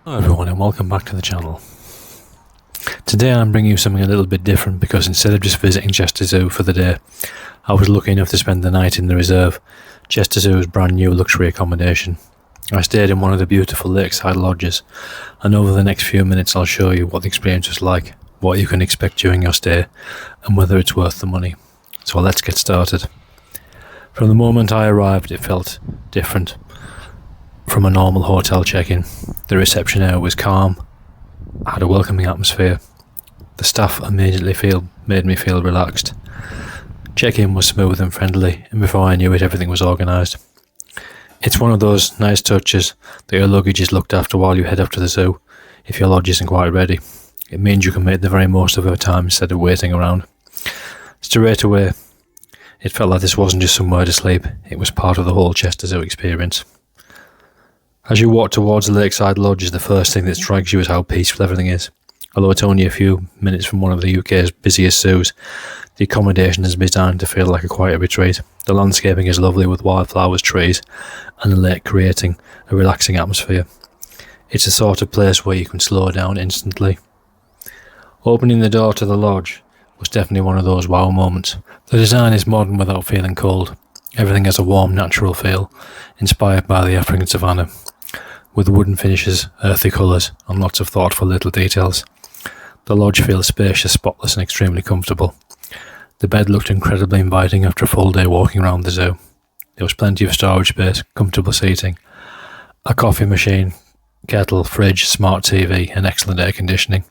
Hello everyone and welcome back to the channel. Today I'm bringing you something a little bit different because instead of just visiting Chester Zoo for the day, I was lucky enough to spend the night in the reserve, Chester Zoo's brand new luxury accommodation. I stayed in one of the beautiful Lakeside Lodges, and over the next few minutes I'll show you what the experience was like, what you can expect during your stay, and whether it's worth the money. So let's get started. From the moment I arrived it felt different from a normal hotel check-in. The reception area was calm, had a welcoming atmosphere. The staff immediately made me feel relaxed. Check-in was smooth and friendly, and before I knew it everything was organised. It's one of those nice touches that your luggage is looked after while you head up to the zoo if your lodge isn't quite ready. It means you can make the very most of your time instead of waiting around. Straight away, it felt like this wasn't just somewhere to sleep, it was part of the whole Chester Zoo experience. As you walk towards the Lakeside Lodges, the first thing that strikes you is how peaceful everything is. Although it's only a few minutes from one of the UK's busiest zoos, the accommodation is designed to feel like a quiet retreat. The landscaping is lovely with wildflowers, trees, and a lake creating a relaxing atmosphere. It's the sort of place where you can slow down instantly. Opening the door to the lodge was definitely one of those wow moments. The design is modern without feeling cold. Everything has a warm, natural feel, inspired by the African savannah, with wooden finishes, earthy colours, and lots of thoughtful little details. The lodge feels spacious, spotless, and extremely comfortable. The bed looked incredibly inviting after a full day walking around the zoo. There was plenty of storage space, comfortable seating, a coffee machine, kettle, fridge, smart TV, and excellent air conditioning.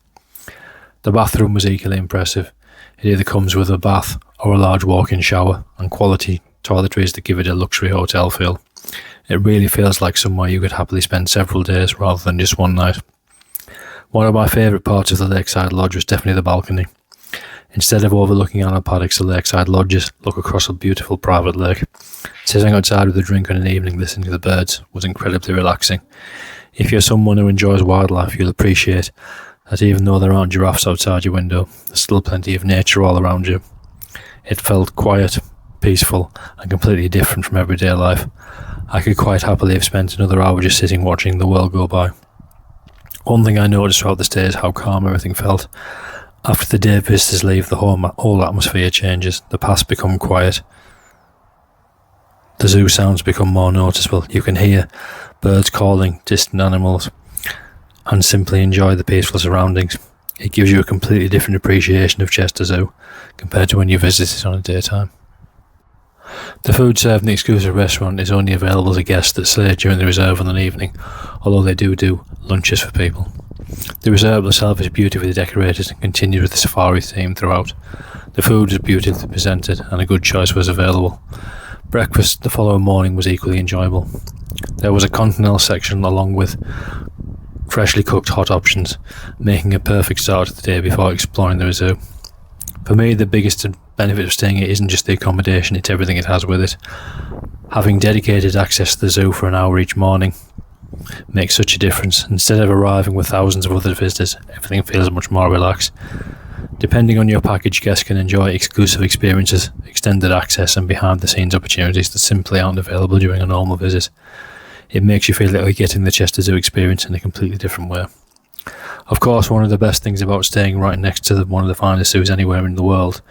The bathroom was equally impressive. It either comes with a bath or a large walk-in shower, and quality toiletries that give it a luxury hotel feel. It really feels like somewhere you could happily spend several days rather than just one night. One of my favourite parts of the Lakeside Lodge was definitely the balcony. Instead of overlooking animal paddocks, the Lakeside Lodges look across a beautiful private lake. Sitting outside with a drink on an evening listening to the birds was incredibly relaxing. If you're someone who enjoys wildlife, you'll appreciate that even though there aren't giraffes outside your window, there's still plenty of nature all around you. It felt quiet, peaceful, and completely different from everyday life. I could quite happily have spent another hour just sitting watching the world go by. One thing I noticed throughout the stay is how calm everything felt. After the day visitors leave, the whole atmosphere changes. The paths become quiet. The zoo sounds become more noticeable. You can hear birds calling, distant animals, and simply enjoy the peaceful surroundings. It gives you a completely different appreciation of Chester Zoo compared to when you visit it on a daytime. The food served in the exclusive restaurant is only available to guests that stay during the reserve on an evening, although they do lunches for people. The reserve itself is beautifully decorated and continues with the safari theme throughout. The food was beautifully presented and a good choice was available. Breakfast the following morning was equally enjoyable. There was a continental section along with freshly cooked hot options, making a perfect start to the day before exploring the zoo. For me, the biggest benefit of staying here isn't just the accommodation, it's everything it has with it. Having dedicated access to the zoo for an hour each morning makes such a difference. Instead of arriving with thousands of other visitors, everything feels much more relaxed. Depending on your package, guests can enjoy exclusive experiences, extended access, and behind-the-scenes opportunities that simply aren't available during a normal visit. It makes you feel like you're getting the Chester Zoo experience in a completely different way. Of course, one of the best things about staying right next to one of the finest zoos anywhere in the world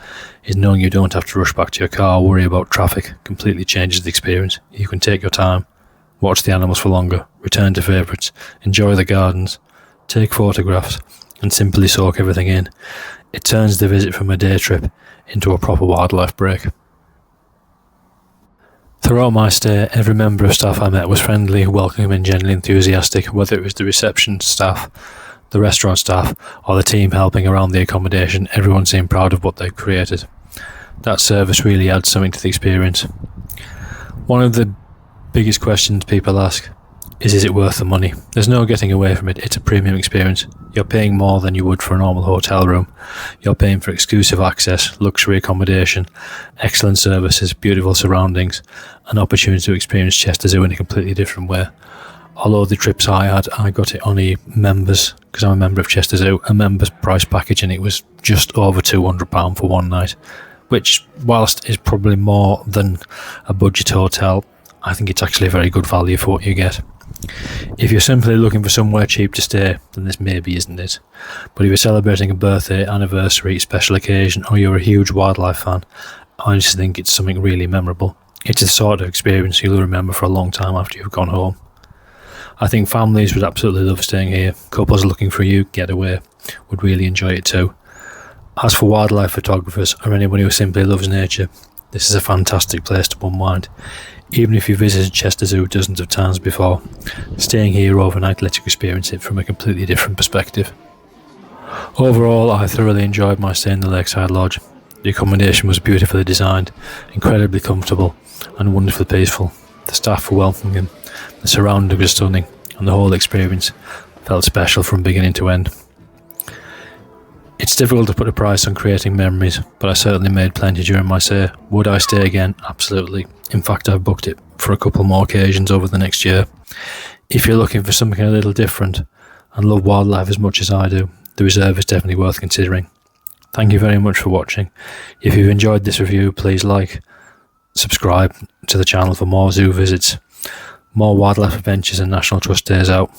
is knowing you don't have to rush back to your car or worry about traffic. Completely changes the experience. You can take your time, watch the animals for longer, return to favourites, enjoy the gardens, take photographs, and simply soak everything in. It turns the visit from a day trip into a proper wildlife break. Throughout my stay, every member of staff I met was friendly, welcoming, and genuinely enthusiastic, whether it was the reception staff, the restaurant staff, or the team helping around the accommodation. Everyone seemed proud of what they've created. That service really adds something to the experience. One of the biggest questions people ask is it worth the money? There's no getting away from it. It's a premium experience. You're paying more than you would for a normal hotel room. You're paying for exclusive access, luxury accommodation, excellent services, beautiful surroundings, an opportunity to experience Chester Zoo in a completely different way. Although the trips I had, I got it on a members, because I'm a member of Chester Zoo, a members price package, and it was just over £200 for one night, which, whilst is probably more than a budget hotel, I think it's actually a very good value for what you get. If you're simply looking for somewhere cheap to stay, then this maybe isn't it. But if you're celebrating a birthday, anniversary, special occasion, or you're a huge wildlife fan, I just think it's something really memorable. It's the sort of experience you'll remember for a long time after you've gone home. I think families would absolutely love staying here. Couples looking for a getaway would really enjoy it too. As for wildlife photographers or anyone who simply loves nature, this is a fantastic place to unwind. Even if you visited Chester Zoo dozens of times before, staying here overnight lets you experience it from a completely different perspective. Overall, I thoroughly enjoyed my stay in the Lakeside Lodge. The accommodation was beautifully designed, incredibly comfortable, and wonderfully peaceful. The staff were welcoming, the surroundings were stunning, and the whole experience felt special from beginning to end. It's difficult to put a price on creating memories, but I certainly made plenty during my stay. Would I stay again? Absolutely. In fact, I've booked it for a couple more occasions over the next year. If you're looking for something a little different and love wildlife as much as I do, the reserve is definitely worth considering. Thank you very much for watching. If you've enjoyed this review, please subscribe to the channel for more zoo visits, more wildlife adventures and National Trust days out.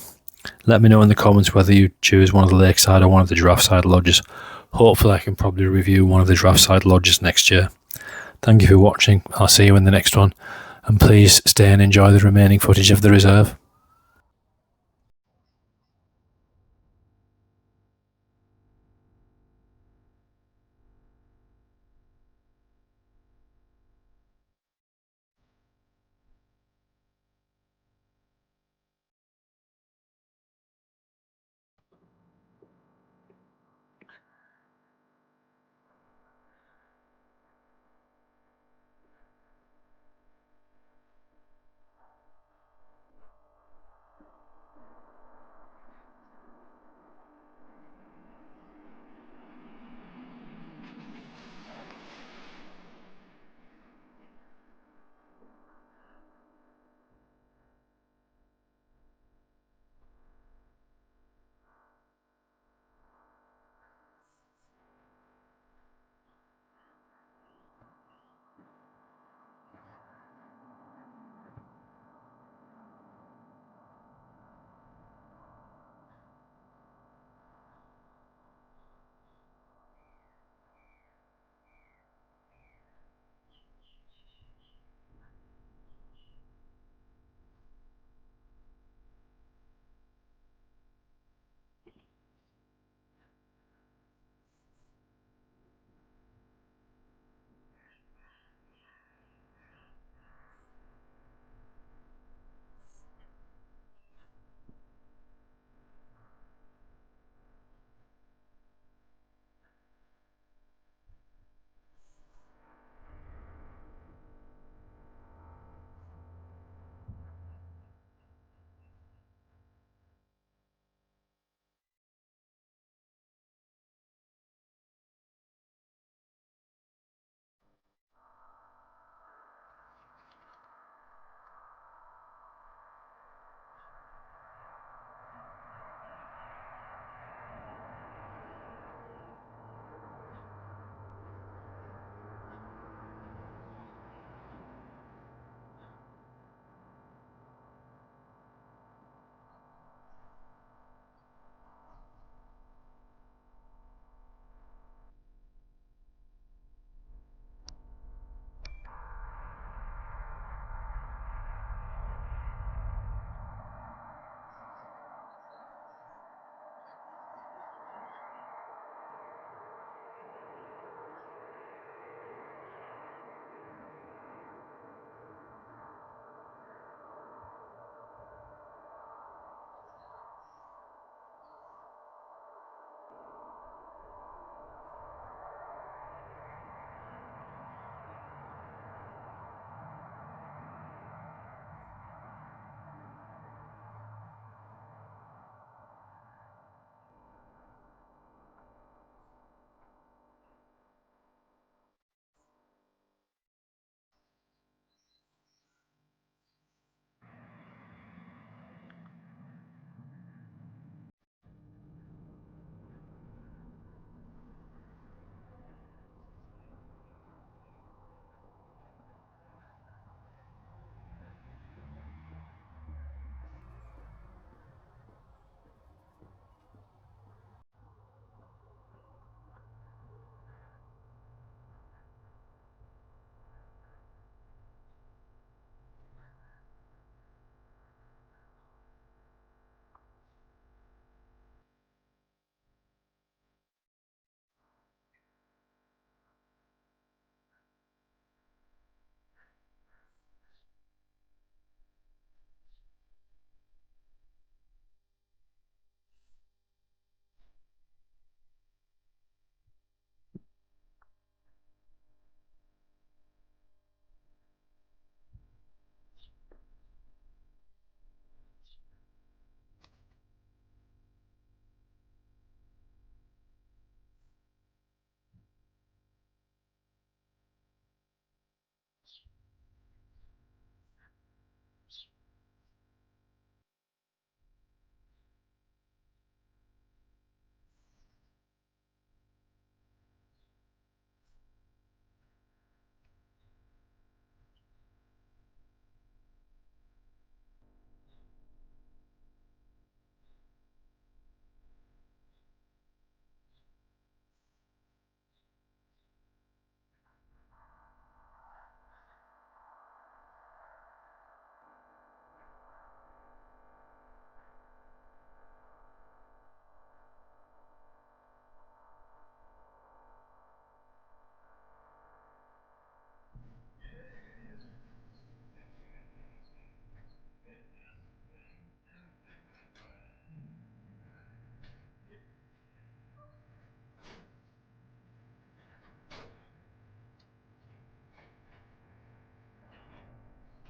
Let me know in the comments whether you choose one of the Lakeside or one of the Giraffe Lodges. Hopefully I can probably review one of the Giraffe Lodges next year. Thank you for watching. I'll see you in the next one, and please stay and enjoy the remaining footage of the reserve.